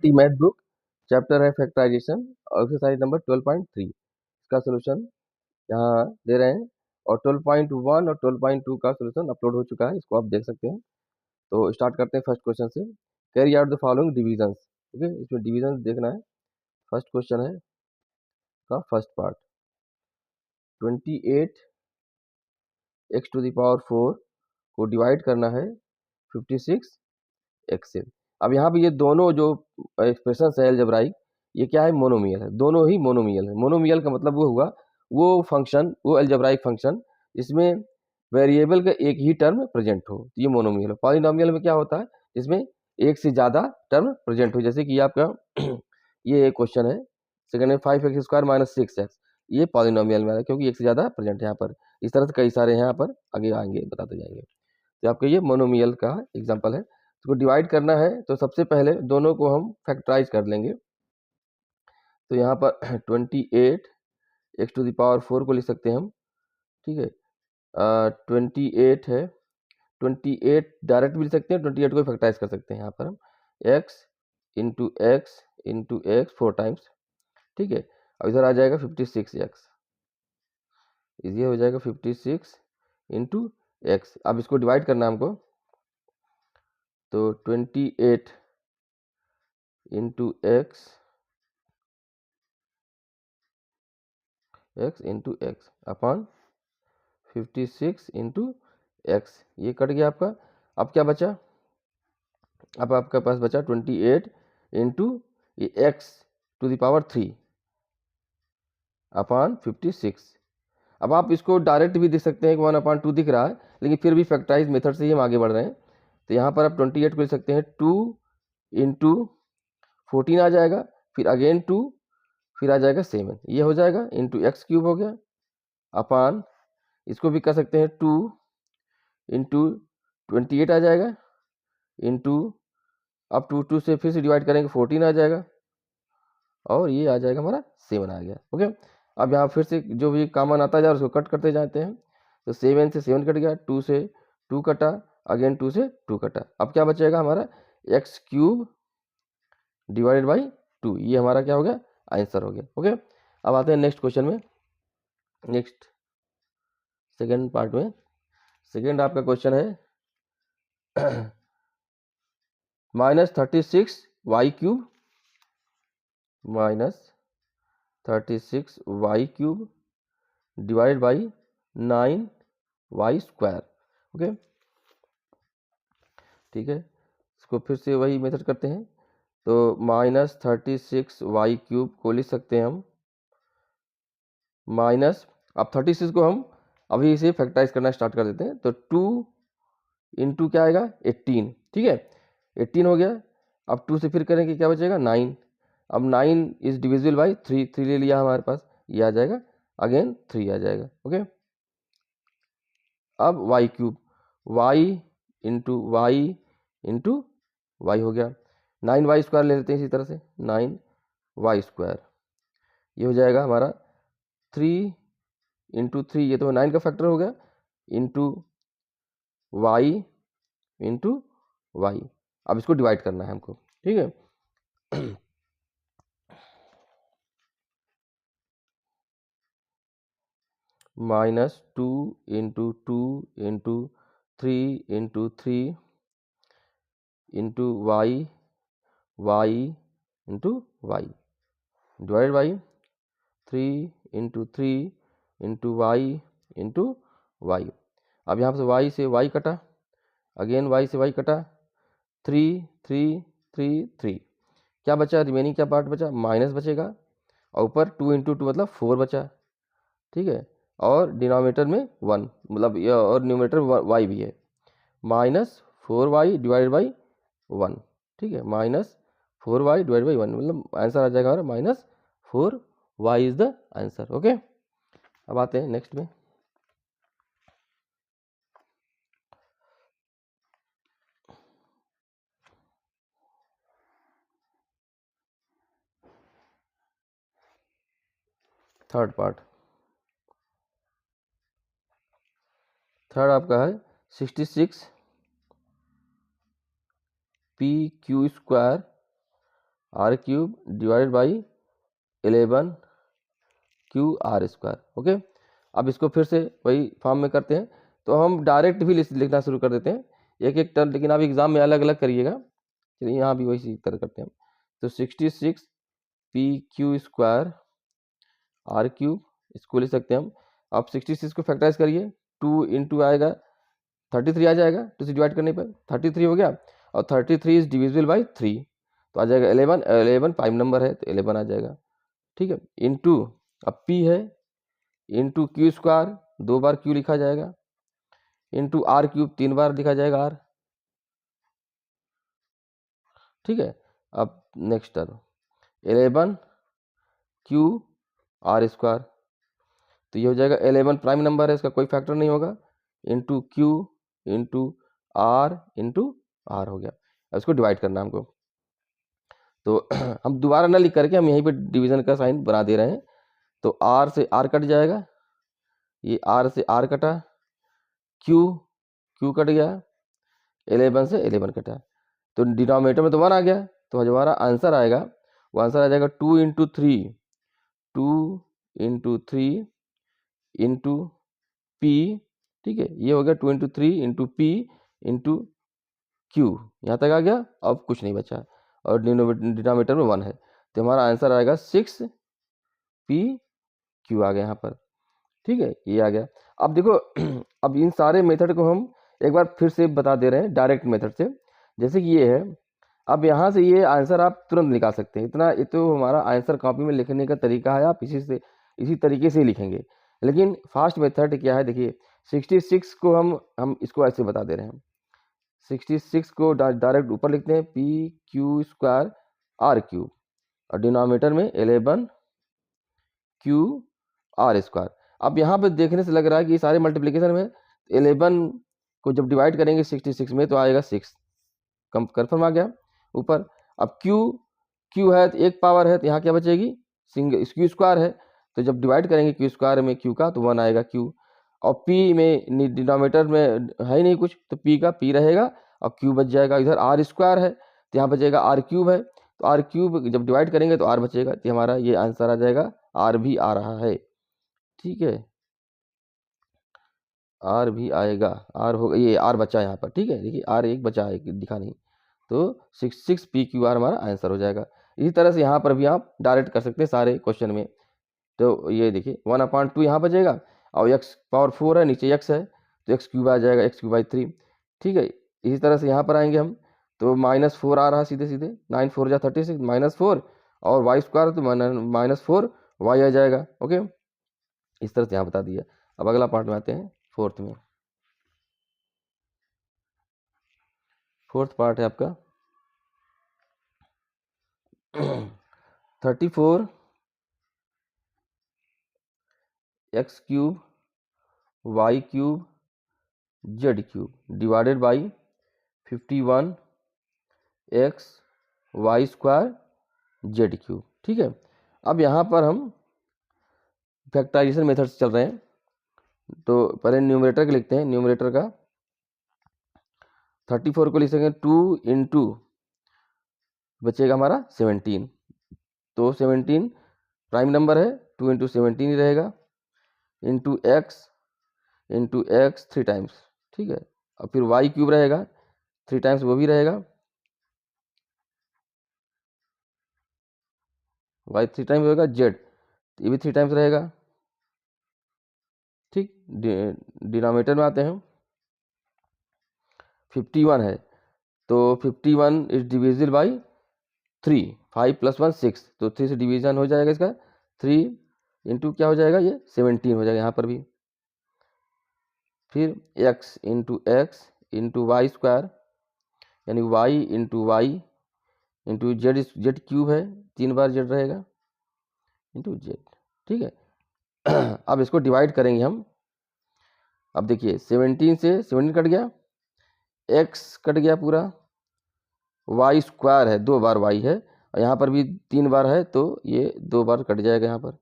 NCERT math book, chapter है factorisation और exercise number 12.3। इसका सोल्यूशन यहाँ दे रहे हैं और 12.1 और 12.2 का सोल्यूशन अपलोड हो चुका है, इसको आप देख सकते हैं। तो स्टार्ट करते हैं फर्स्ट क्वेश्चन से। Carry out the following divisions. Okay, इसमें डिविजन देखना है। फर्स्ट क्वेश्चन है का first part, 28 x to the power 4 को डिवाइड करना है 56 x से। अब यहाँ पे ये दोनों जो एक्सप्रेशन है अलजेब्राइक, ये क्या है, मोनोमियल है, दोनों ही मोनोमियल है। मोनोमियल का मतलब वो हुआ वो फंक्शन, वो अलजेब्राइक फंक्शन जिसमें वेरिएबल का एक ही टर्म प्रेजेंट हो, तो ये मोनोमियल है। पॉलिनोमियल में क्या होता है, जिसमें एक से ज़्यादा टर्म प्रेजेंट हो, जैसे कि आपका ये क्वेश्चन है सेकंड में 5x² माइनस 6x, ये पॉलिनोमियल में है क्योंकि एक से ज़्यादा प्रेजेंट है यहाँ पर। इस तरह से कई सारे यहाँ पर आगे आएंगे, बताते जाएंगे। तो आपका ये मोनोमियल का एग्जाम्पल है। इसको डिवाइड करना है तो सबसे पहले दोनों को हम फैक्टराइज कर लेंगे। तो यहाँ पर 28 x टू द पावर 4 को लिख सकते हैं हम, ठीक है। 28 है, 28 डायरेक्ट भी लिख सकते हैं, 28 को फैक्टराइज कर सकते हैं यहाँ पर हम, x इंटू एक्स 4 टाइम्स, ठीक है। अब इधर आ जाएगा 56x, ये हो जाएगा 56 इंटू एक्स। अब इसको डिवाइड करना है हमको, तो 28 into x into x upon 56 into x, ये कट गया आपका। अब क्या बचा, अब आपका पास बचा 28 into X to the power 3 upon 56। अब आप इसको डायरेक्ट भी देख सकते हैं कि 1/2 दिख रहा है, लेकिन फिर भी फैक्टराइज मेथड से ही हम आगे बढ़ रहे हैं। तो यहाँ पर आप 28 को लिख सकते हैं 2 इंटू 14 आ जाएगा, फिर अगेन 2, फिर आ जाएगा 7, ये हो जाएगा इंटू एक्स क्यूब हो गया, अपान इसको भी कर सकते हैं 2 इंटू 28 आ जाएगा, इंटू अब 2 से फिर से डिवाइड करेंगे 14 आ जाएगा, और ये आ जाएगा हमारा 7 आ गया। ओके, अब यहाँ फिर से जो भी कॉमन आता जाए उसको कट करते जाते हैं। तो 7 से 7 कट गया, 2 से 2 कटा, अगेन 2 से 2 कटा। अब क्या बचेगा हमारा एक्स क्यूब डिवाइडेड बाई 2, ये हमारा क्या हो गया, आंसर हो गया। ओके, अब आते हैं नेक्स्ट क्वेश्चन में, नेक्स्ट सेकेंड पार्ट में। सेकेंड आपका क्वेश्चन है -36y cube -36y cube divide by 9y²। Okay, ठीक है, इसको फिर से वही मेथड करते हैं। तो -36y³ को लिख सकते हैं हम माइनस, अब 36 को हम अभी इसे फैक्टराइज करना स्टार्ट कर देते हैं। तो 2 इंटू क्या आएगा 18, ठीक है, 18 हो गया। अब 2 से फिर करेंगे, क्या बचेगा 9। अब 9 इज डिविजिबल बाई 3, 3 ले लिया हमारे पास, ये आ जाएगा, अगेन 3 आ जाएगा। ओके, अब y³ y इंटू वाई हो गया, 9y² ले लेते हैं इसी तरह से, 9y², ये हो जाएगा हमारा 3 इंटू 3, ये तो 9 का फैक्टर हो गया, इंटू वाई इंटू वाई। अब इसको डिवाइड करना है हमको, ठीक है। -2 into 2 into 3 into 3 into Y into Y divide by 3 into 3 into Y into Y. अब यहाँ से y से y कटा, अगेन y से y कटा, 3 3 3 3, क्या बचा, रिमेनिंग क्या पार्ट बचा, माइनस बचेगा, और ऊपर 2 इंटू 2 मतलब 4 बचा, ठीक है, और डिनोमिनेटर में 1, मतलब ये, और न्यूमरेटर y भी है, -4y डिवाइडेड बाई 1, ठीक है, -4y डिवाइड बाई 1, मतलब आंसर आ जाएगा हमारा -4y is the answer. Okay, अब आते हैं नेक्स्ट में। थर्ड पार्ट, थर्ड आपका है 66 PQ² R cube divided by 11 Q R square. Okay, अब इसको फिर से वही फॉर्म में करते हैं, तो हम डायरेक्ट भी लिखना शुरू कर देते हैं एक एक टर्म, लेकिन आप एग्जाम में अलग अलग करिएगा। चलिए यहाँ भी वही तरह करते हैं हम। तो 66 P Q square R cube, इसको लिख सकते हैं हम। आप 66 को फैक्टराइज करिए, 2 इंटू आएगा 33 आ जाएगा, 2 से डिवाइड करने पर 33 हो गया, और 33 इज डिविजिबल बाई 3, तो आ जाएगा 11, 11 प्राइम नंबर है तो 11 आ जाएगा। ठीक है, इंटू अब पी है, इंटू क्यू स्क्वायर 2 बार क्यू लिखा जाएगा, इंटू आर क्यूब 3 बार लिखा जाएगा आर। ठीक है, अब next term 11 Q R square, तो ये हो जाएगा 11 प्राइम नंबर है, इसका कोई फैक्टर नहीं होगा, इंटू क्यू इंटू आर हो गया। अब इसको डिवाइड करना हमको, तो हम दोबारा ना लिख करके हम यहीं पे डिवीजन का साइन बना दे रहे हैं। तो आर से आर कट जाएगा, ये आर से आर कटा, क्यू कट गया, 11 से 11 कटा, तो डिनोमिनेटर में तो 1 आ गया, तो हमारा आंसर आएगा, वो आंसर आ जाएगा 2 इंटू 3 इंटू पी। ठीक है, ये हो गया 2 into 3 into P into Q, यहाँ तक आ गया, अब कुछ नहीं बचा, और डिनोमिनेटर में 1 है, तो हमारा आंसर आएगा 6 पी क्यू आ गया यहाँ पर। ठीक है, ये आ गया। अब देखो अब इन सारे मेथड को हम एक बार फिर से बता दे रहे हैं डायरेक्ट मेथड से, जैसे कि ये है। अब यहाँ से ये आंसर आप तुरंत निकाल सकते हैं, इतना ये तो हमारा आंसर कॉपी में लिखने का तरीका है, आप इसी तरीके से ही लिखेंगे। लेकिन फास्ट मेथड क्या है, देखिए 66 को हम इसको ऐसे बता दे रहे हैं, 66 को डायरेक्ट ऊपर लिखते हैं, P Q square R cube, और डिनोमिनेटर में 11 क्यू आर स्क्वायर। अब यहाँ पे देखने से लग रहा है कि सारे मल्टीप्लिकेशन में 11 को जब डिवाइड करेंगे 66 में तो आएगा 6, कन्फर्म आ गया ऊपर। अब क्यू है तो एक पावर है, तो यहाँ क्या बचेगी, सिंगल क्यू स्क्वायर है, तो जब डिवाइड करेंगे क्यू स्क्वायर में क्यू का तो 1 आएगा क्यू, और पी में डिनोमिनेटर में है ही नहीं कुछ, तो पी का पी रहेगा और क्यू बच जाएगा। इधर आर स्क्वायर है तो यहाँ बचेगा आर क्यूब है, तो आर क्यूब जब डिवाइड करेंगे तो आर बचेगा, तो हमारा ये आंसर आ जाएगा, आर भी आ रहा है। ठीक है, आर भी आएगा, आर होगा, ये आर बचा यहाँ पर। ठीक है, देखिए आर एक बचा है, दिखा नहीं, तो 66 पी क्यू आर हमारा आंसर हो जाएगा। इसी तरह से यहाँ पर भी आप डायरेक्ट कर सकते हैं सारे क्वेश्चन में। तो ये देखिए 1/2 यहाँ बचेगा, और x पावर 4 है, नीचे x है, तो x क्यूब आ जाएगा, x क्यूब बाई 3। ठीक है, इसी तरह से यहाँ पर आएंगे हम, तो -4 आ रहा है सीधे सीधे, 9 4 जा 36, -4 और वाई स्क्वायर तो -4 वाई आ जाएगा। ओके, इस तरह से यहाँ बता दिया। अब अगला पार्ट में आते हैं, फोर्थ में। फोर्थ पार्ट है आपका 34 X cube Y cube Z cube divided by 51 X Y square Z cube. ठीक है, अब यहाँ पर हम फैक्टराइजेशन मेथड से चल रहे हैं, तो पहले न्यूमरेटर के लिखते हैं, न्यूमरेटर का 34 को लिख सकें 2 इंटू बचेगा हमारा 17, तो 17 प्राइम नंबर है, 2 इंटू 17 ही रहेगा, इंटू एक्स 3 टाइम्स। ठीक है, और फिर वाई क्यूब रहेगा 3 टाइम्स, वो भी रहेगा, वाई 3 टाइम्स होगा, जेड ये भी 3 टाइम्स रहेगा। ठीक, डिनोमिनेटर में आते हैं, 51 है, तो 51 इज डिविजिबल बाई 3, 5 + 1 6, तो 3 से डिवीजन हो जाएगा इसका, 3 इंटू क्या हो जाएगा, ये 17 हो जाएगा यहाँ पर भी। फिर x इंटू वाई स्क्वायर, यानी y into Y into Z cube है, 3 बार जेड रहेगा, इंटू जेड। ठीक है, अब इसको डिवाइड करेंगे हम। अब देखिए 17 से 17 कट गया, x कट गया पूरा, वाई स्क्वायर है, 2 बार y है, और यहाँ पर भी 3 बार है, तो ये 2 बार कट जाएगा यहाँ पर।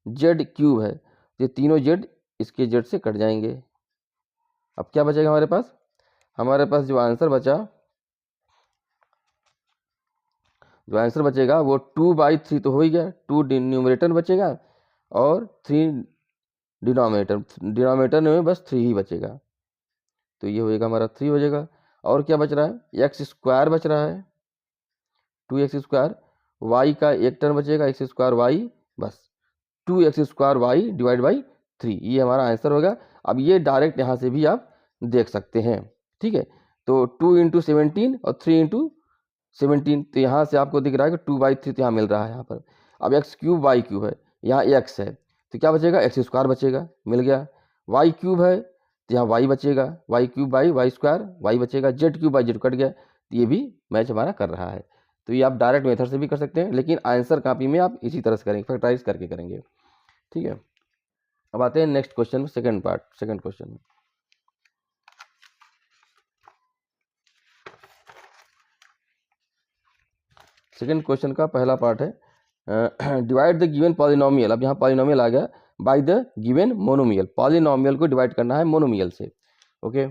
जेड क्यूब है, ये तीनों जेड इसके जेड से कट जाएंगे। अब क्या बचेगा हमारे पास जो आंसर बचा जो आंसर बचेगा वो 2/3 तो हो ही गया, 2 न्यूमरेटर बचेगा और 3 डिनोमिनेटर में बस 3 ही बचेगा, तो ये होएगा हमारा 3 हो जाएगा। और क्या बच रहा है, एक्स स्क्वायर बच रहा है, 2x², वाई का एक टर्म बचेगा x² वाई, बस 2x² वाई डिवाइड बाई 3, ये हमारा आंसर होगा। अब ये डायरेक्ट यहाँ से भी आप देख सकते हैं, ठीक है। तो 2 × 17 और 3 × 17, तो यहाँ से आपको दिख रहा है कि 2/3 तो यहाँ मिल रहा है यहाँ पर। अब x³ y³ है, यहाँ x है तो क्या बचेगा, x² बचेगा, मिल गया। y³ है तो यहाँ y बचेगा, y³ बाई y² y बचेगा, z³ बाई z कट गया, तो ये भी मैच हमारा कर रहा है। तो ये आप डायरेक्ट मेथड से भी कर सकते हैं, लेकिन आंसर कॉपी में आप इसी तरह से करेंगे, फैक्टराइज करके करेंगे, ठीक है। अब आते हैं नेक्स्ट क्वेश्चन में, सेकंड क्वेश्चन में। सेकंड क्वेश्चन का पहला पार्ट है, डिवाइड द गिवन पॉलिनोमियल। अब यहाँ पॉलिनोमियल आ गया, by the given monomial. Polynomial को डिवाइड करना है मोनोमियल से, okay.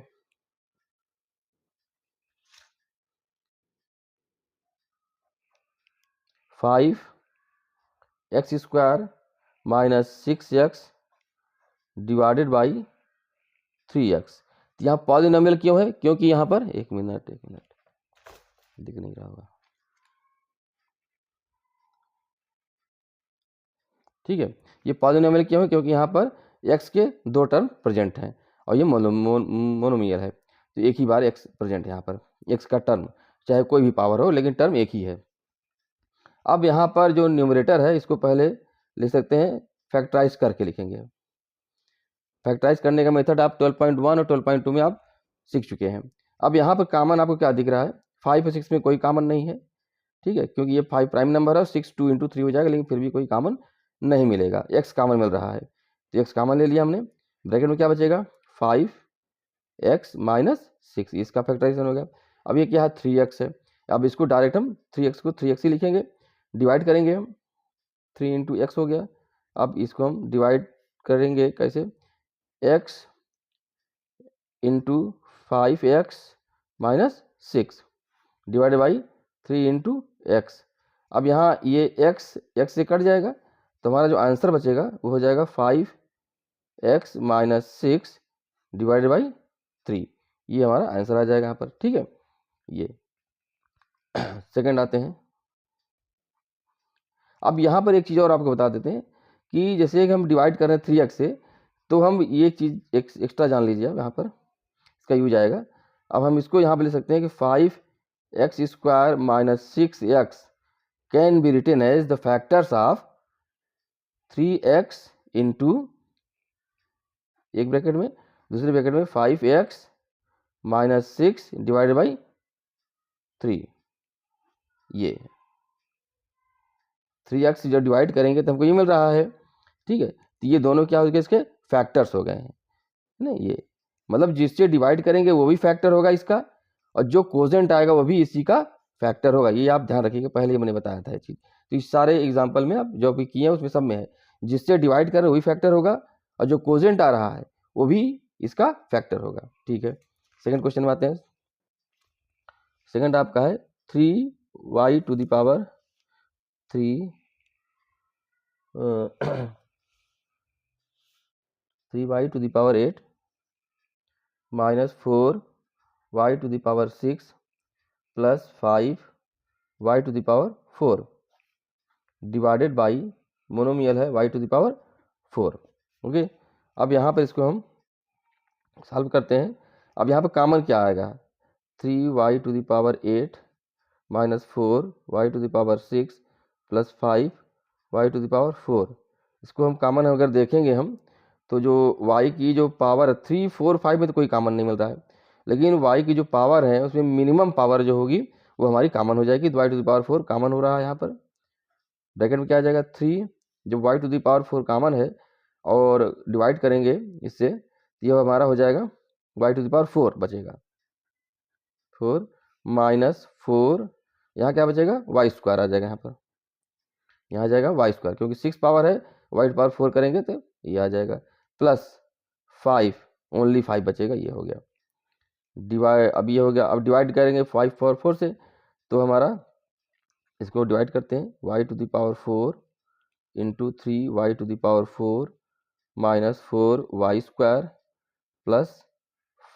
Five x² minus 6x divided by 3x। यहाँ पॉलिनोमियल क्यों है, क्योंकि यहाँ पर एक मिनट दिख नहीं रहा होगा, ठीक है। ये पॉलिनोमियल क्यों है, क्योंकि यहाँ पर x के 2 टर्म प्रेजेंट हैं और ये मोनोमियल है, तो एक ही बार x प्रेजेंट है यहाँ पर, x का टर्म चाहे कोई भी पावर हो लेकिन टर्म एक ही है। अब यहाँ पर जो न्यूमरेटर है इसको पहले लिख सकते हैं, फैक्टराइज करके लिखेंगे। फैक्टराइज करने का मेथड आप 12.1 और 12.2 में आप सीख चुके हैं। अब यहाँ पर कॉमन आपको क्या दिख रहा है, 5 और 6 में कोई कॉमन नहीं है, ठीक है, क्योंकि ये 5 प्राइम नंबर है, 6 2 × 3 हो जाएगा, लेकिन फिर भी कोई कॉमन नहीं मिलेगा। x कॉमन मिल रहा है तो x कॉमन ले लिया हमने, ब्रैकेट में क्या बचेगा, 5x माइनस 6, इसका फैक्टराइजेशन हो गया। अब ये क्या है, 3x है, अब इसको डायरेक्ट हम 3x को 3x ही लिखेंगे, डिवाइड करेंगे हम, 3 × x हो गया। अब इसको हम डिवाइड करेंगे कैसे, x × 5x minus 6 divide by 3 × x। अब यहाँ ये x से कट जाएगा तो हमारा जो आंसर बचेगा वो हो जाएगा 5x माइनस 6 डिवाइडेड बाई 3, ये हमारा आंसर आ जाएगा यहाँ पर, ठीक है। ये सेकंड आते हैं। अब यहाँ पर एक चीज़ और आपको बता देते हैं कि जैसे कि हम डिवाइड कर रहे हैं 3x से, तो हम ये चीज़ एक्स्ट्रा जान लीजिए, अब यहाँ पर इसका यूज आएगा। अब हम इसको यहाँ पर ले सकते हैं कि 5x² minus 6x can be written as the factors of 3x into, एक ब्रैकेट में, दूसरे ब्रैकेट में 5x माइनस 6 डिवाइडेड बाई 3, ये 3x जब डिवाइड करेंगे तो हमको ये मिल रहा है, ठीक है। तो ये दोनों क्या हो गए, इसके फैक्टर्स हो गए हैं ना, ये मतलब जिससे डिवाइड करेंगे वो भी फैक्टर होगा इसका, और जो कोजेंट आएगा वो भी इसी का फैक्टर होगा, ये आप ध्यान रखिएगा, पहले ही मैंने बताया था ये चीज़। तो इस सारे एग्जाम्पल में आप जो भी किए हैं उसमें सब में है, जिससे डिवाइड कर रहे वही फैक्टर होगा और जो कोजेंट आ रहा है वो भी इसका फैक्टर होगा, ठीक है। सेकंड क्वेश्चन में आते हैं। सेकंड आपका है 3y to the power 3y to the power 8 minus 4y to the power 6 plus 5y to the power 4 divided by, monomial है, y to the power 4, okay. अब यहाँ पर इसको हम सॉल्व करते हैं। अब यहाँ पर कॉमन क्या आएगा, 3y to the power 8 minus 4y to the power 6 plus 5y to the power 4, इसको हम कॉमन अगर देखेंगे हम तो जो y की जो पावर 3 4 5 में तो कोई कॉमन नहीं मिल रहा है, लेकिन y की जो पावर है उसमें मिनिमम पावर जो होगी वो हमारी कॉमन हो जाएगी, तो y to the power 4 common हो रहा है यहाँ पर। ब्रैकेट में क्या आ जाएगा 3, जब y to the power 4 common है और डिवाइड करेंगे इससे, तो ये हमारा हो जाएगा y टू द पावर 4 बचेगा, 4 माइनस 4, यहाँ क्या बचेगा, y² आ जाएगा, यहाँ पर यहाँ आ जाएगा y², क्योंकि 6 पावर है, y टू पावर 4 करेंगे तो ये आ जाएगा, प्लस 5, ओनली 5 बचेगा, ये हो गया डिवाइड। अब ये हो गया, अब डिवाइड करेंगे 5 4 4 से, तो हमारा इसको डिवाइड करते हैं, Y to the power 4 into 3 Y to the power 4 minus 4 Y square plus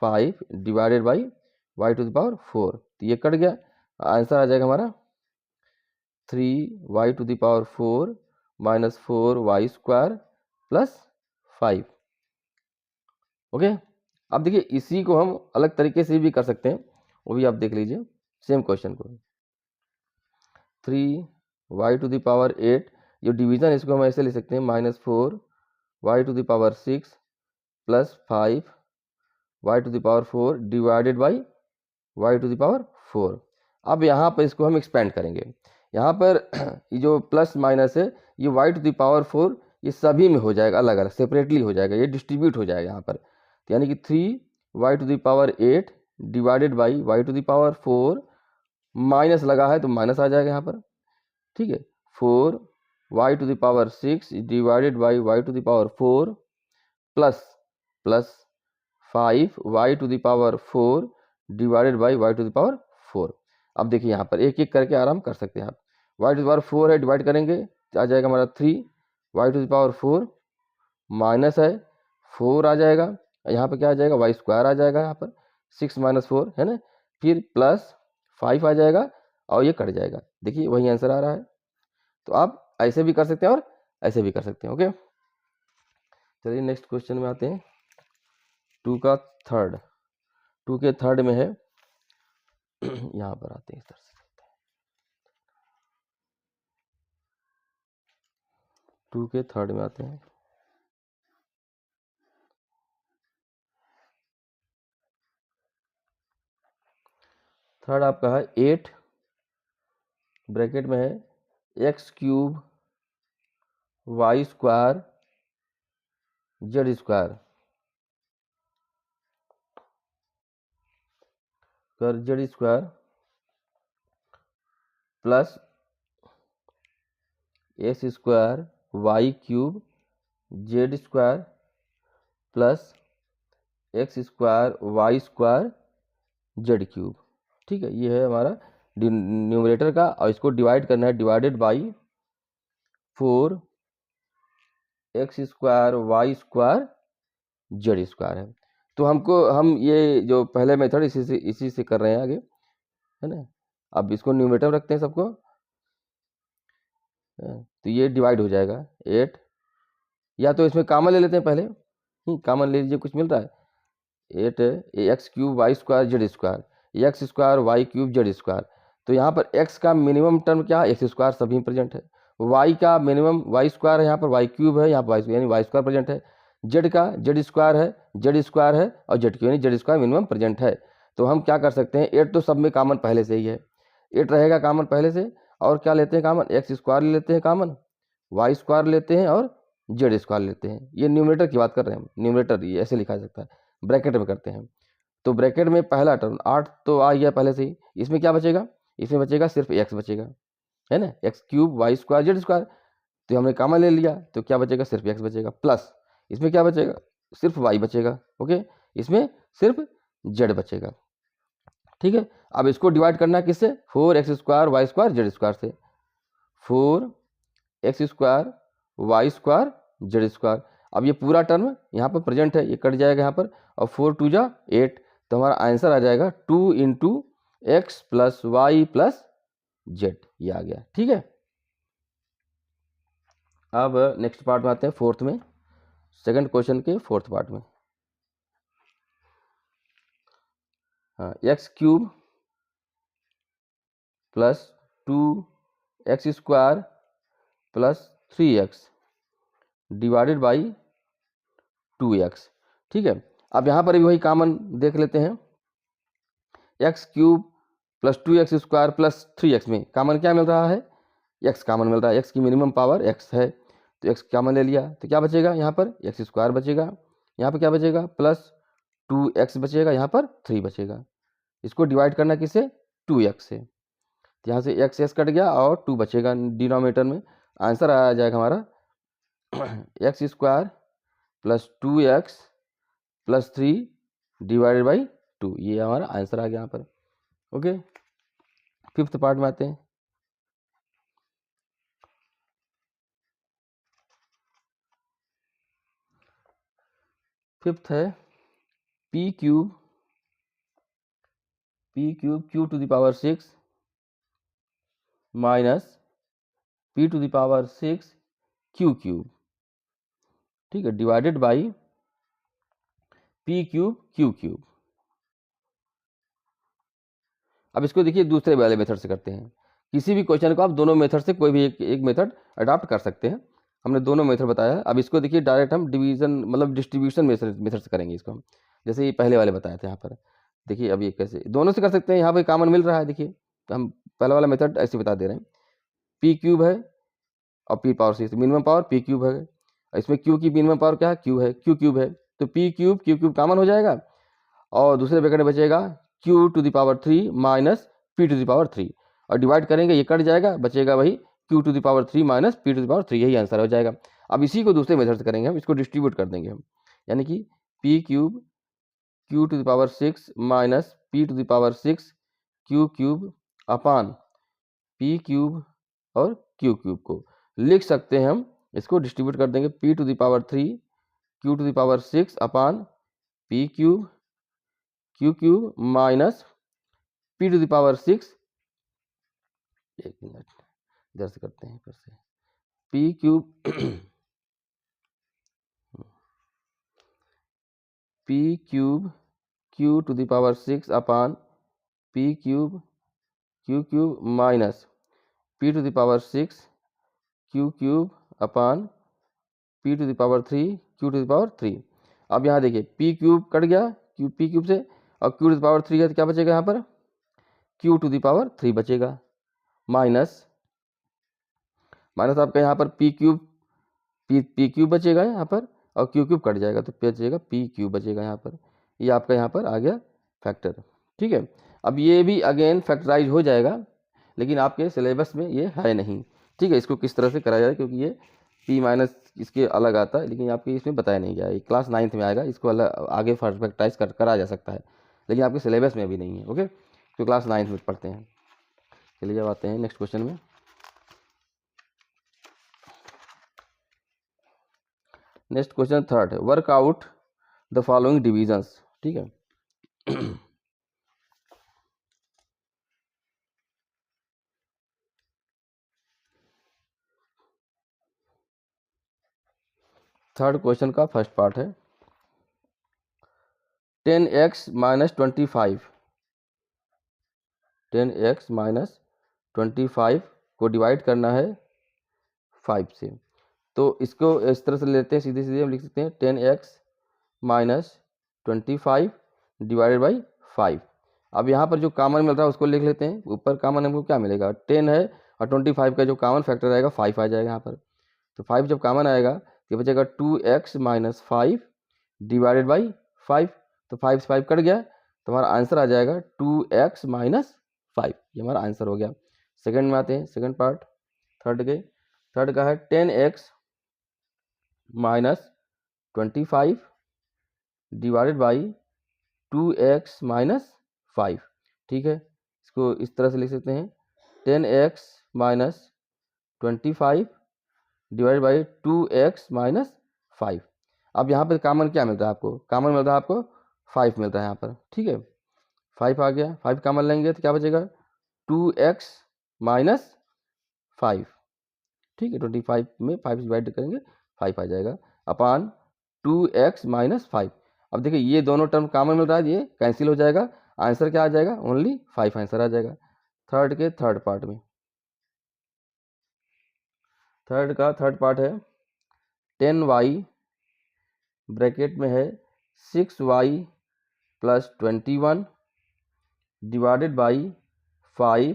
5 divided by Y to the power 4। तो ये कट गया, आंसर आ जाएगा हमारा 3 Y to the power 4 minus 4 Y square plus 5। Okay, अब देखिए इसी को हम अलग तरीके से भी कर सकते हैं, वो भी आप देख लीजिए सेम क्वेश्चन को। 3 वाई टू द पावर 8, जो डिवीजन इसको हम ऐसे ले सकते हैं, minus 4 Y to the power 6 plus 5 Y to the power 4 divided by Y to the power 4। अब यहाँ पर इसको हम एक्सपेंड करेंगे, यहाँ पर ये जो प्लस माइनस है ये वाई टू द पावर 4 ये सभी में हो जाएगा, अलग अलग सेपरेटली हो जाएगा, ये डिस्ट्रीब्यूट हो जाएगा यहाँ पर। तो यानी कि 3 Y to the power 8 divided by Y to the power 4, minus लगा है तो माइनस आ जाएगा यहाँ पर, ठीक है। 4 Y to the power 6 divided by Y to the power 4 plus 5 Y to the power 4 divided by Y to the power 4। अब देखिए यहाँ पर एक एक करके आराम कर सकते हैं आप। वाई टू द पावर 4 है, डिवाइड करेंगे तो आ जाएगा हमारा 3 Y to the power 4 minus है 4 आ जाएगा, यहाँ पर क्या आ जाएगा वाई स्क्वायर आ जाएगा, यहाँ पर 6 माइनस 4 है ना, फिर प्लस 5 आ जाएगा और ये कट जाएगा। देखिए वही आंसर आ रहा है। तो आप ऐसे भी कर सकते हैं और ऐसे भी कर सकते हैं। ओके, चलिए नेक्स्ट क्वेश्चन में आते हैं। 2 का थर्ड, 2 के थर्ड में है यहाँ पर आते हैं, इस तरह से 2 के थर्ड में आते हैं। थर्ड आपका है 8 ब्रैकेट में है x cube Y square Z square कर z square plus x square Y cube Z square plus x square Y square Z cube. ठीक है, ये है हमारा न्यूमरेटर का, और इसको डिवाइड करना है, divided by 4 X square Y square Z square है। तो हम ये जो पहले मेथड इसी से कर रहे हैं आगे, है ना। अब इसको न्यूमरेटर रखते हैं सबको, तो ये डिवाइड हो जाएगा 8, या तो इसमें कॉमन ले लेते हैं पहले, कॉमन ले लीजिए, कुछ मिल रहा है 8 X cube Y square Z square, X square Y cube Z square. तो यहाँ पर एक्स का मिनिमम टर्म क्या है, एक्स स्क्वायर सभी प्रेजेंट है, वाई का मिनिमम वाई स्क्वायर है, यहाँ पर वाई क्यूब है, यहाँ पर वाई यानी वाई स्क्वायर प्रेजेंट है, जेड का जेड स्क्वायर है, जेड स्क्वायर है और जेड क्यूब यानी जेड स्क्वायर मिनिमम प्रेजेंट है। तो हम क्या कर सकते हैं, 8 तो सब में कॉमन पहले से ही है, 8 रहेगा कॉमन पहले से, और क्या लेते हैं कॉमन, एक्स स्क्वायर ले लेते हैं कॉमन, वाई स्क्वायर लेते हैं और जेड स्क्वायर लेते हैं। ये न्यूमरेटर की बात कर रहे हैं हम, न्यूमरेटर ये ऐसे लिखा जा सकता है, ब्रैकेट में करते हैं। तो ब्रैकेट में पहला टर्म 8 तो आ गया पहले से ही, इसमें क्या बचेगा, इसमें बचेगा सिर्फ एक्स बचेगा, है ना, X cube Y square Z square, तो हमने कॉमन ले लिया, तो क्या बचेगा, सिर्फ एक्स बचेगा, प्लस इसमें क्या बचेगा, सिर्फ वाई बचेगा। ओके, इसमें सिर्फ जेड बचेगा। ठीक है, अब इसको डिवाइड करना है किससे, 4 X square Y square Z square से, 4 X square Y square Z square. अब ये पूरा टर्म यहाँ पर प्रेजेंट है, ये कट जाएगा यहाँ पर, और 4 2 जा 8, तो हमारा आंसर आ जाएगा 2 into X plus Y plus Z, ये आ गया। ठीक है, अब नेक्स्ट पार्ट में आते हैं, फोर्थ में, सेकंड क्वेश्चन के फोर्थ पार्ट में। हाँ, x cube plus 2 x square plus 3x divided by 2x। ठीक है, अब यहाँ पर भी वही कॉमन देख लेते हैं, x cube plus 2x square plus 3x में कॉमन क्या मिल रहा है, x कॉमन मिल रहा है, x की मिनिमम पावर x है, तो x कॉमन ले लिया, तो क्या बचेगा यहाँ पर, एक्स स्क्वायर बचेगा, यहाँ पर क्या बचेगा, प्लस 2x बचेगा, यहाँ पर 3 बचेगा। इसको डिवाइड करना किससे, 2x से, तो यहाँ से x कट गया और 2 बचेगा डिनोमिनेटर में, आंसर आ जाएगा हमारा x square plus 2x plus 3 divided by 2, ये हमारा आंसर आ गया यहाँ पर। ओके, फिफ्थ पार्ट में आते हैं। फिफ्थ है P cube Q to the power 6 minus P to the power 6 Q cube, ठीक है, divided by P cube Q cube. अब इसको देखिए दूसरे वाले मेथड से करते हैं। किसी भी क्वेश्चन को आप दोनों मेथड से कोई भी एक मेथड अडॉप्ट कर सकते हैं। हमने दोनों मेथड बताया है। अब इसको देखिए डायरेक्ट हम डिवीजन मतलब डिस्ट्रीब्यूशन मेथड से करेंगे इसको हम, जैसे ये पहले वाले बताए थे यहाँ पर। देखिए अब ये कैसे दोनों से कर सकते हैं, यहाँ पर कॉमन मिल रहा है। देखिए तो हम पहला वाला मेथड ऐसे बता दे रहे हैं, पी क्यूब है और P power 6 minimum power P cube है, इसमें क्यू की मिनिमम पावर क्या है, क्यू है, क्यू क्यूब है, तो P cube Q cube common हो जाएगा और दूसरे ब्रैकेट में बचेगा Q to the power 3 minus P to the power 3 और डिवाइड करेंगे, ये कट जाएगा, बचेगा वही Q to the power 3 minus P to the power 3, यही आंसर हो जाएगा। अब इसी को दूसरे मेथड से करेंगे हम, इसको डिस्ट्रीब्यूट कर देंगे हम, यानी कि P cube Q to the power 6 minus P to the power 6 Q cube upon P cube और क्यू क्यूब को लिख सकते हैं हम, इसको डिस्ट्रीब्यूट कर देंगे, P to the power 3 Q to the power 6 upon P cube Q cube minus P to the power 6, एक मिनट इधर से करते हैं फिर से, P cube P cube Q to the power 6 upon P cube Q cube minus P to the power 6 Q cube upon P to the power 3 Q to the power 3। अब यहाँ देखिए पी क्यूब कट गया P cube से, और Q to the power 3 है तो क्या बचेगा यहाँ पर, क्यू टू द पावर 3 बचेगा, माइनस आपका यहाँ पर पी क्यूब बचेगा यहाँ पर, और क्यू क्यूब कट जाएगा तो बचेगा पी क्यूब बचेगा यहाँ पर, ये आपका यहाँ पर आ गया फैक्टर, ठीक है। अब ये भी अगेन फैक्टराइज हो जाएगा, लेकिन आपके सिलेबस में ये है नहीं, ठीक है। इसको किस तरह से कराया जाए, क्योंकि ये पी माइनस इसके अलग आता है, लेकिन आपके इसमें बताया नहीं गया है, क्लास 9th में आएगा, इसको अलग आगे फैक्टराइज करा जा सकता है, लेकिन आपके सिलेबस में अभी नहीं है, ओके। तो क्लास 9th में पढ़ते हैं। चलिए अब आते हैं नेक्स्ट क्वेश्चन में। नेक्स्ट क्वेश्चन थर्ड है, work out the following divisions, ठीक है। थर्ड क्वेश्चन का फर्स्ट पार्ट है 10x माइनस 25, 10x माइनस 25 को डिवाइड करना है 5 से, तो इसको इस तरह से लेते हैं, सीधे सीधे हम लिख सकते हैं 10x माइनस 25 डिवाइडेड बाई 5। अब यहाँ पर जो कॉमन मिल रहा है उसको लिख लेते हैं, ऊपर कॉमन हमको क्या मिलेगा 10 है, और 25 का जो कॉमन फैक्टर आएगा 5 आ जाएगा यहाँ पर, तो 5 जब कॉमन आएगा तो बचेगा 2x माइनस 5 डिवाइडेड बाई 5, तो 5 से 5 कट गया, तो हमारा आंसर आ जाएगा 2x माइनस 5, ये हमारा आंसर हो गया। सेकंड में आते हैं, सेकंड पार्ट थर्ड का है 10x minus 25 divided by 2x minus 5, ठीक है। इसको इस तरह से लिख सकते हैं 10x minus 25 divide by 2x minus 5। अब यहाँ पर कॉमन क्या मिलता है आपको, कॉमन मिलता है आपको 5 मिलता है यहाँ पर, ठीक है। 5 आ गया, 5 कॉमन लेंगे तो क्या बचेगा 2x माइनस 5, ठीक है। 25 में 5 डिवाइड करेंगे 5 आ जाएगा अपान 2x माइनस 5। अब देखिए ये दोनों टर्म कॉमन मिल रहा है, ये कैंसिल हो जाएगा, आंसर क्या आ जाएगा ओनली 5 आंसर आ जाएगा। थर्ड के थर्ड पार्ट में, थर्ड का थर्ड पार्ट है 10y ब्रैकेट में है 6y plus 21 divided by 5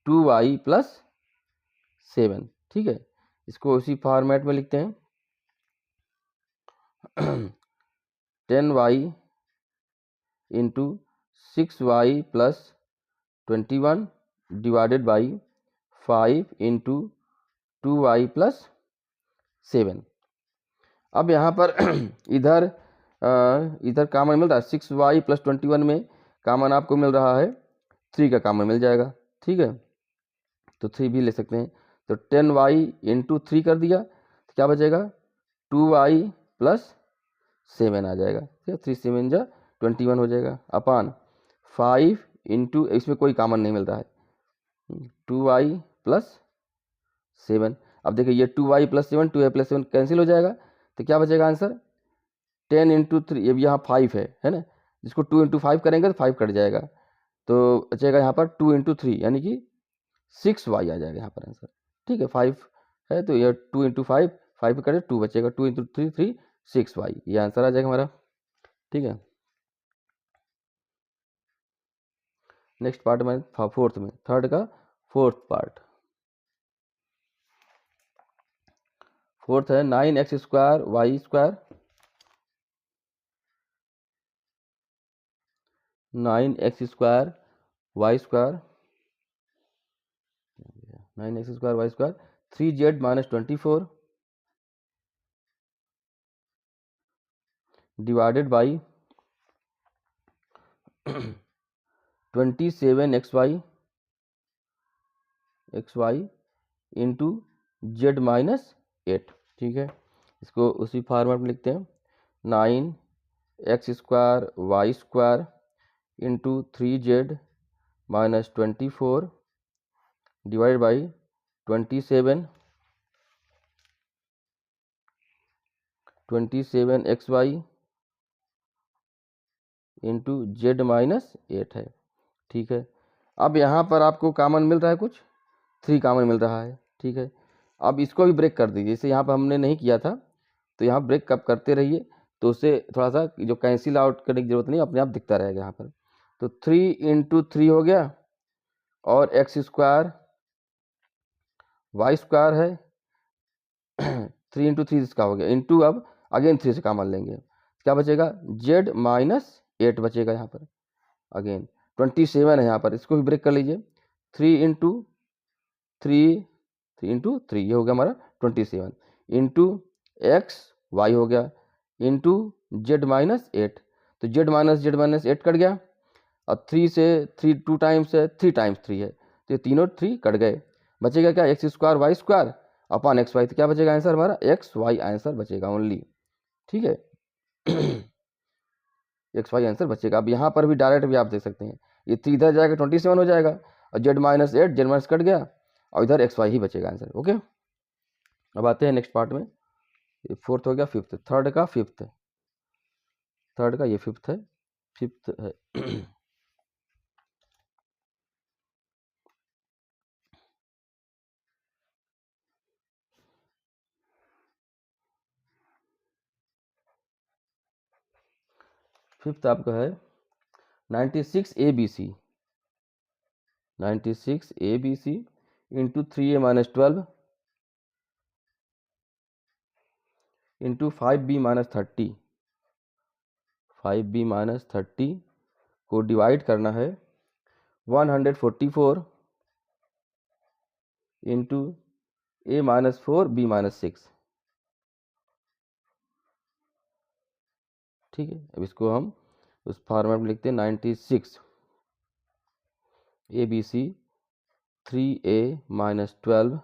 2y plus 7, ठीक है। इसको उसी फॉर्मेट में लिखते हैं 10y into 6y plus 21 divided by 5 into 2y plus 7। अब यहाँ पर इधर कॉमन मिल रहा है 6y प्लस 21 में कॉमन आपको मिल रहा है 3 का कॉमन मिल जाएगा, ठीक है, तो 3 भी ले सकते हैं। तो 10y इंटू 3 कर दिया तो क्या बचेगा 2y प्लस 7 आ जाएगा, ठीक है। 3 7 जा 21 हो जाएगा, अपान 5 इंटू, इसमें कोई कॉमन नहीं मिल रहा है, 2y प्लस 7। अब देखिए ये 2y plus 7, 2y plus 7 cancel हो जाएगा, तो क्या बचेगा आंसर 10 इंटू 3, ये भी यहाँ 5 है ना, जिसको 2 इंटू 5 करेंगे तो 5 कट जाएगा, तो बचेगा यहाँ पर 2 इंटू 3 यानी कि 6y आ जाएगा यहाँ पर आंसर, ठीक है। 5 है तो ये 2 इंटू 5, 5 करें 2 बचेगा, 2 इंटू 3 3 6y, ये आंसर आ जाएगा हमारा, ठीक है। नेक्स्ट पार्ट में फोर्थ में, थर्ड का फोर्थ पार्ट, फोर्थ है 9x square Y square, 9x square Y square, 9x square Y square 3z minus 24 divided by 27xy into Z minus 8, ठीक है। इसको उसी फॉर्मेट में लिखते हैं, 9x square Y square into 3z minus 24 divide by 27xy into Z minus 8 है, ठीक है। अब यहाँ पर आपको कॉमन मिल रहा है कुछ, 3 कॉमन मिल रहा है, ठीक है। अब इसको भी ब्रेक कर दीजिए, जैसे यहाँ पर हमने नहीं किया था, तो यहाँ ब्रेक कब करते रहिए, तो उससे थोड़ा सा जो कैंसिल आउट करने की जरूरत नहीं, अपने आप दिखता रहेगा यहाँ पर। तो 3 इंटू 3 हो गया, और एक्स स्क्वायर वाई स्क्वायर है 3 इंटू 3 इसका हो गया, इंटू अब अगेन 3 से कॉमन लेंगे, क्या बचेगा जेड माइनस 8 बचेगा यहाँ पर, अगेन 27 है यहाँ पर, इसको भी ब्रेक कर लीजिए, 3 इंटू 3 ये हो गया हमारा 27 इंटू एक्स वाई हो गया इंटू जेड माइनस 8, तो जेड माइनस 8 कट गया, अब 3 से 3 2 टाइम्स है, 3 टाइम्स 3 है, तो ये तीनों 3 कट गए, बचेगा क्या X square Y square upon X Y, तो क्या बचेगा आंसर हमारा एक्स वाई आंसर बचेगा ओनली, ठीक है। एक्स वाई आंसर बचेगा। अब यहाँ पर भी डायरेक्ट भी आप देख सकते हैं, ये 3 इधर जाएगा 27 हो जाएगा, और Z minus 8 Z minus cut गया, और इधर एक्स वाई ही बचेगा आंसर, ओके। अब आते हैं नेक्स्ट पार्ट में, ये फोर्थ हो गया, फिफ्थ, थर्ड का ये फिफ्थ है, फिफ्थ आपका है 96 ABC into 3a minus 12 into 5b minus 30 को डिवाइड करना है 144 into a minus 4 b minus 6, ठीक है। अब इसको हम उस फॉर्मेट में लिखते हैं, 96 ABC 3a minus 12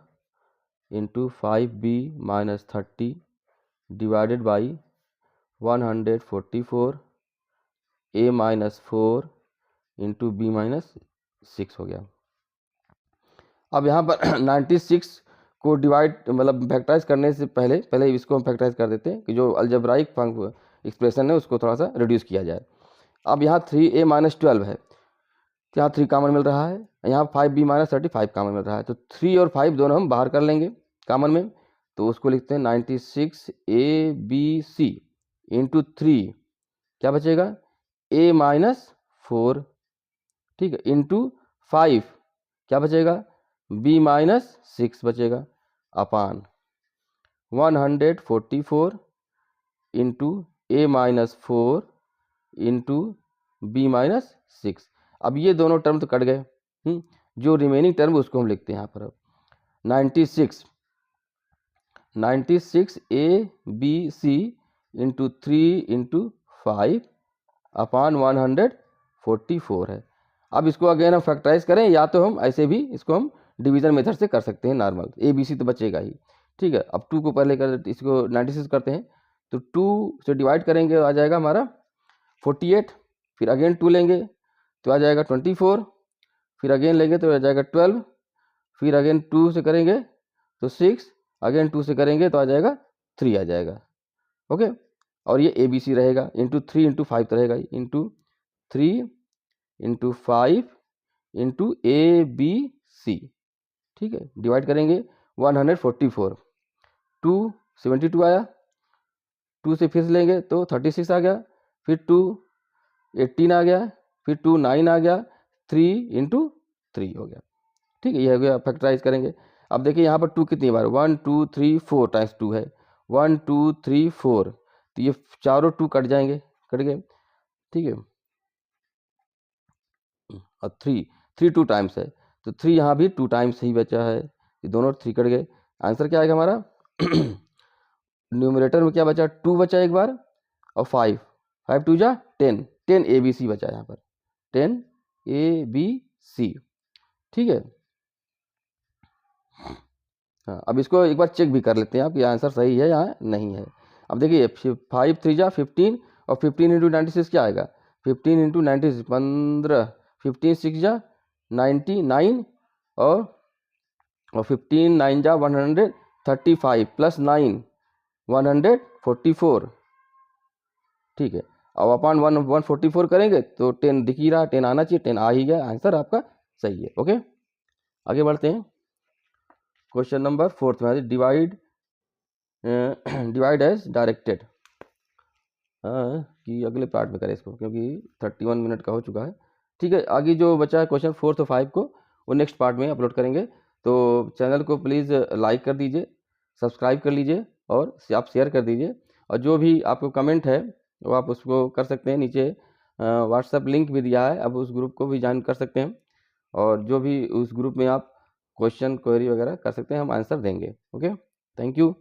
into 5b minus 30 divided by 144 a minus 4 into b minus 6 हो गया। अब यहाँ पर 96 को डिवाइड मतलब फैक्टराइज करने से पहले इसको हम फैक्टराइज कर देते हैं कि जो अलजेब्राइक एक्सप्रेशन है उसको थोड़ा सा रिड्यूस किया जाए। अब यहाँ 3a माइनस 12 है, यहाँ 3 कॉमन मिल रहा है, यहाँ 5b माइनस 35 कॉमन मिल रहा है, तो 3 और 5 दोनों हम बाहर कर लेंगे कॉमन में, तो उसको लिखते हैं 96 ABC इंटू 3, क्या बचेगा a माइनस 4, ठीक है, इंटू 5 क्या बचेगा b माइनस 6 बचेगा, अपान 144 into a minus 4 into b minus 6। अब ये दोनों टर्म तो कट गए, जो रिमेनिंग टर्म उसको हम लिखते हैं यहाँ पर अब 96 ABC इंटू 3 इंटू 5 अपान 144 है। अब इसको अगेन हम फैक्टराइज करें, या तो हम ऐसे भी इसको हम डिवीजन मेथड से कर सकते हैं नॉर्मल, ABC तो बचेगा ही, ठीक है। अब 2 को पहले कर इसको 96 करते हैं, तो 2 से डिवाइड करेंगे आ जाएगा हमारा 48, फिर अगेन 2 लेंगे तो आ जाएगा 24, फिर अगेन लेंगे तो आ जाएगा 12, फिर अगेन 2 से करेंगे तो 6, अगेन 2 से करेंगे तो आ जाएगा 3 आ जाएगा। ओके, और ये ABC रहेगा, इंटू 3 इंटू 5 रहेगा, इंटू 3 इंटू 5 इंटू ABC। ठीक है, डिवाइड करेंगे 144, 272 आया, 2 से फिर लेंगे तो 36 आ गया, फिर 2 18 आ गया, फिर 2 9 आ गया, 3 इंटू 3 हो गया। ठीक है, ये हो गया, फैक्टराइज करेंगे। अब देखिए यहाँ पर 2 कितनी बार, 1 2 3 4 टाइम्स 2 है, 1 2 3 4, तो ये चारों 2 कट जाएंगे, कट गए। ठीक है, और 3 2 टाइम्स है, तो 3 यहाँ भी 2 टाइम्स ही बचा है, ये दोनों 3 कट गए। आंसर क्या आएगा हमारा? न्यूमरेटर में क्या बचा, 2 बचा एक बार, और 5 5 2 जा 10 10 ABC बचा यहाँ पर, 10 ABC। ठीक है, हाँ, अब इसको एक बार चेक भी कर लेते हैं आप कि आंसर सही है या नहीं है। अब देखिए 5 3 जा 15, और 15 इंटू 96 क्या आएगा, 15 इंटू 96 15, 15 6 जा 99, और 15 9 जा 135 प्लस 9 144। ठीक है, अब अपन 144 करेंगे तो 10 दिख ही रहा, 10 आना चाहिए, 10 आ ही गया, आंसर आपका सही है। ओके, आगे बढ़ते हैं। क्वेश्चन नंबर 4 में डिवाइड डिवाइड एज डायरेक्टेड, कि अगले पार्ट में करें इसको, क्योंकि 31 मिनट का हो चुका है। ठीक है, आगे जो बचा है क्वेश्चन 4 और 5 को वो नेक्स्ट पार्ट में अपलोड करेंगे। तो चैनल को प्लीज़ लाइक कर दीजिए, सब्सक्राइब कर लीजिए, और आप शेयर कर दीजिए, और जो भी आपको कमेंट है वो आप उसको कर सकते हैं, नीचे व्हाट्सएप लिंक भी दिया है, अब उस ग्रुप को भी ज्वाइन कर सकते हैं, और जो भी उस ग्रुप में आप क्वेश्चन क्वेरी वगैरह कर सकते हैं, हम आंसर देंगे। Okay, thank you.